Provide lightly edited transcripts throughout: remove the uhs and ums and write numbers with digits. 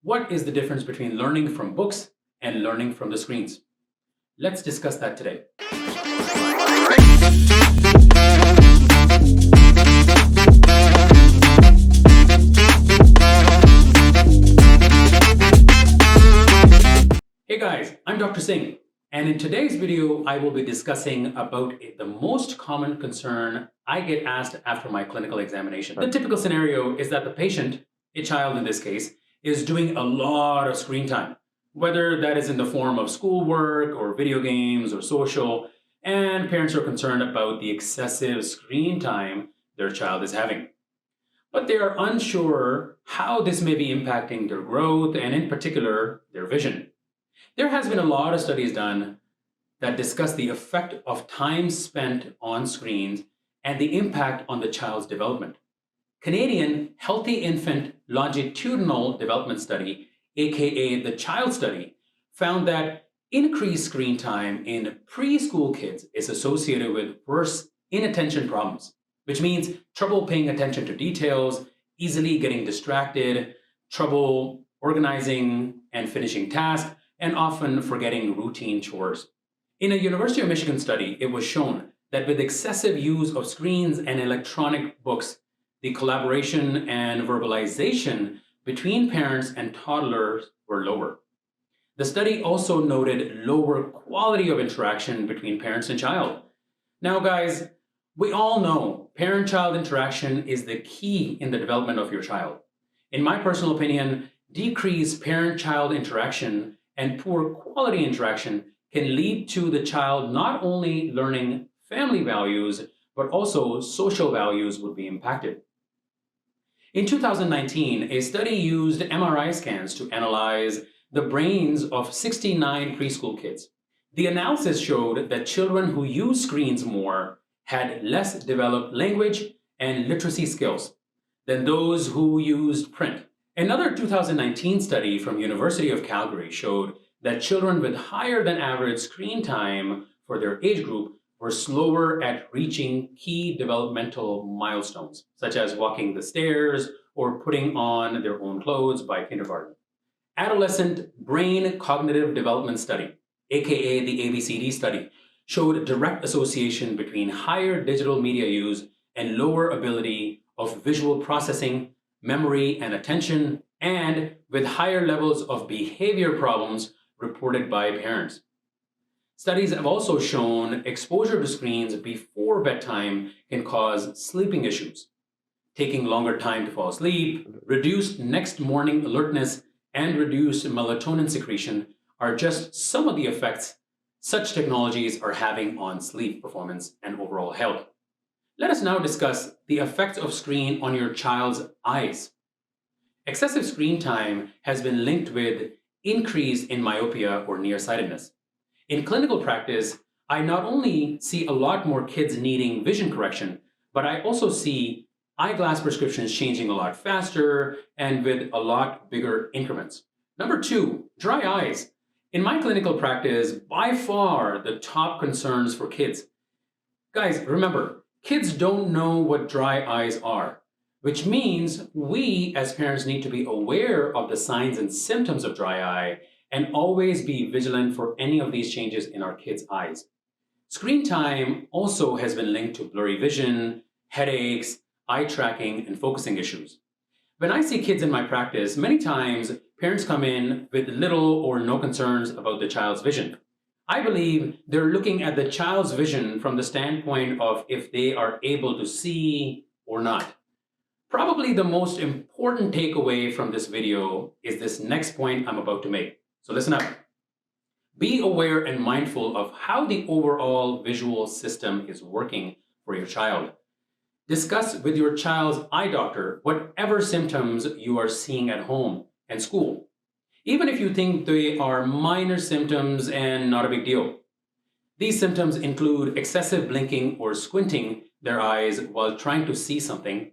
What is the difference between learning from books and learning from the screens? Let's discuss that today. Hey guys, I'm Dr. Singh, and in today's video, I will be discussing about the most common concern I get asked after my clinical examination. The typical scenario is that the patient, a child in this case, is doing a lot of screen time, whether that is in the form of schoolwork or video games or social, and parents are concerned about the excessive screen time their child is having. But they are unsure how this may be impacting their growth and in particular, their vision. There has been a lot of studies done that discuss the effect of time spent on screens and the impact on the child's development. Canadian Healthy Infant Longitudinal Development Study, aka the CHILD study, found that increased screen time in preschool kids is associated with worse inattention problems, which means trouble paying attention to details, easily getting distracted, trouble organizing and finishing tasks, and often forgetting routine chores. In a University of Michigan study, it was shown that with excessive use of screens and electronic books, the collaboration and verbalization between parents and toddlers were lower. The study also noted lower quality of interaction between parents and child. Now guys, we all know parent-child interaction is the key in the development of your child. In my personal opinion, decreased parent-child interaction and poor quality interaction can lead to the child not only learning family values, but also social values would be impacted. In 2019, a study used MRI scans to analyze the brains of 69 preschool kids. The analysis showed that children who used screens more had less developed language and literacy skills than those who used print. Another 2019 study from University of Calgary showed that children with higher than average screen time for their age group were slower at reaching key developmental milestones, such as walking the stairs or putting on their own clothes by kindergarten. Adolescent Brain Cognitive Development Study, aka the ABCD study, showed direct association between higher digital media use and lower ability of visual processing, memory, and attention, and with higher levels of behavior problems reported by parents. Studies have also shown exposure to screens before bedtime can cause sleeping issues. Taking longer time to fall asleep, reduced next morning alertness, and reduced melatonin secretion are just some of the effects such technologies are having on sleep performance and overall health. Let us now discuss the effects of screen on your child's eyes. Excessive screen time has been linked with increase in myopia or nearsightedness. In clinical practice, I not only see a lot more kids needing vision correction, but I also see eyeglass prescriptions changing a lot faster and with a lot bigger increments. Number two, dry eyes. In my clinical practice, by far the top concerns for kids. Guys, remember, kids don't know what dry eyes are, which means we as parents need to be aware of the signs and symptoms of dry eye and always be vigilant for any of these changes in our kids' eyes. Screen time also has been linked to blurry vision, headaches, eye tracking, and focusing issues. When I see kids in my practice, many times parents come in with little or no concerns about the child's vision. I believe they're looking at the child's vision from the standpoint of if they are able to see or not. Probably the most important takeaway from this video is this next point I'm about to make. So listen up. Be aware and mindful of how the overall visual system is working for your child. Discuss with your child's eye doctor whatever symptoms you are seeing at home and school, even if you think they are minor symptoms and not a big deal. These symptoms include excessive blinking or squinting their eyes while trying to see something,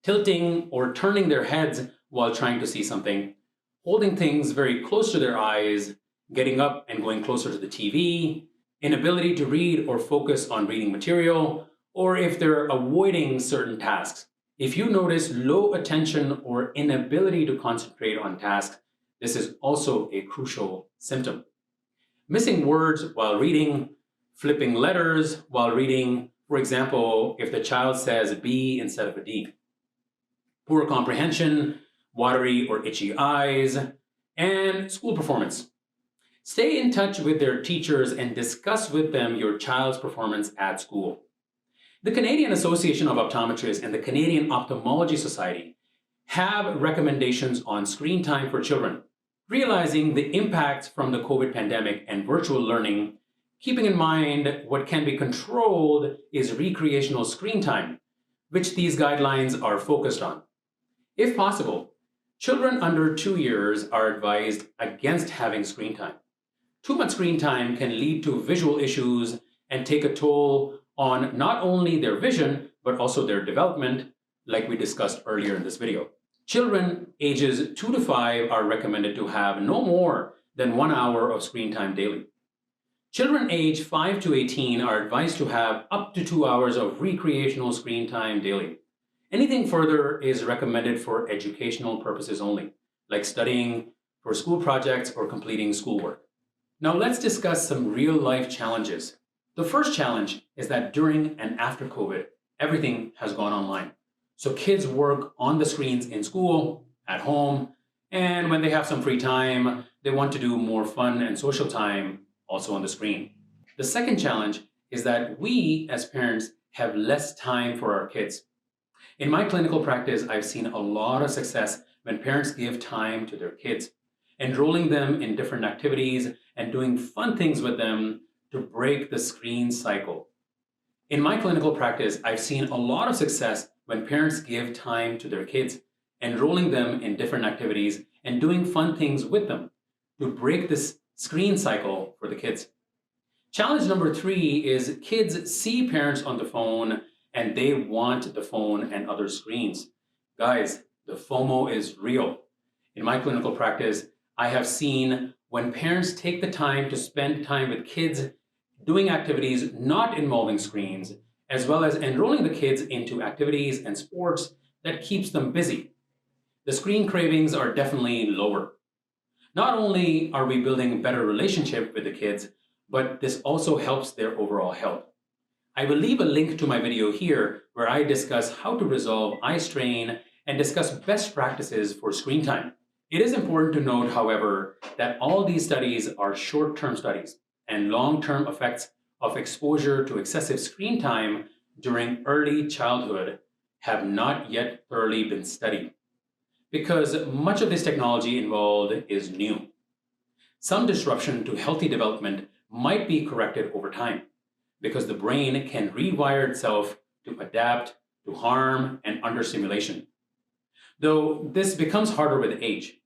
tilting or turning their heads while trying to see something, holding things very close to their eyes, getting up and going closer to the TV, inability to read or focus on reading material, or if they're avoiding certain tasks. If you notice low attention or inability to concentrate on tasks, This is also a crucial symptom. Missing words while reading, flipping letters while reading, for example, if the child says B instead of a D. Poor comprehension, watery or itchy eyes, and school performance. Stay in touch with their teachers and discuss with them your child's performance at school. The Canadian Association of Optometrists and the Canadian Ophthalmology Society have recommendations on screen time for children. Realizing the impacts from the COVID pandemic and virtual learning, keeping in mind what can be controlled is recreational screen time, which these guidelines are focused on. If possible, children under 2 years are advised against having screen time. Too much screen time can lead to visual issues and take a toll on not only their vision, but also their development, like we discussed earlier in this video. Children ages 2 to 5 are recommended to have no more than 1 hour of screen time daily. Children age 5 to 18 are advised to have up to 2 hours of recreational screen time daily. Anything further is recommended for educational purposes only, like studying, for school projects, or completing schoolwork. Now let's discuss some real-life challenges. The first challenge is that during and after COVID, everything has gone online. So kids work on the screens in school, at home, and when they have some free time, they want to do more fun and social time also on the screen. The second challenge is that we as parents have less time for our kids. In my clinical practice, I've seen a lot of success when parents give time to their kids, enrolling them in different activities and doing fun things with them to break the screen cycle. In my clinical practice, I've seen a lot of success when parents give time to their kids, enrolling them in different activities and doing fun things with them to break this screen cycle for the kids. Challenge number 3 is kids see parents on the phone and they want the phone and other screens. Guys, the FOMO is real. In my clinical practice, I have seen when parents take the time to spend time with kids doing activities not involving screens, as well as enrolling the kids into activities and sports that keeps them busy. The screen cravings are definitely lower. Not only are we building a better relationship with the kids, but this also helps their overall health. I will leave a link to my video here where I discuss how to resolve eye strain and discuss best practices for screen time. It is important to note, however, that all these studies are short-term studies, and long-term effects of exposure to excessive screen time during early childhood have not yet thoroughly been studied, because much of this technology involved is new. Some disruption to healthy development might be corrected over time, because the brain can rewire itself to adapt to harm and understimulation, though this becomes harder with age.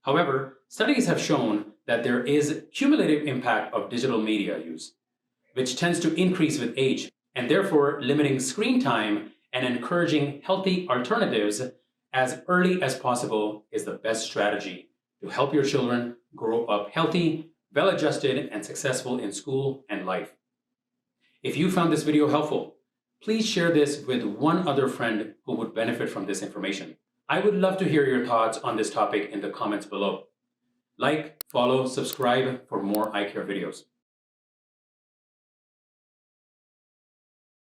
However, studies have shown that there is cumulative impact of digital media use, which tends to increase with age, and therefore limiting screen time and encouraging healthy alternatives as early as possible is the best strategy to help your children grow up healthy, well-adjusted, and successful in school and life. If you found this video helpful, please share this with one other friend who would benefit from this information. I would love to hear your thoughts on this topic in the comments below. Like, follow, subscribe for more eye care videos.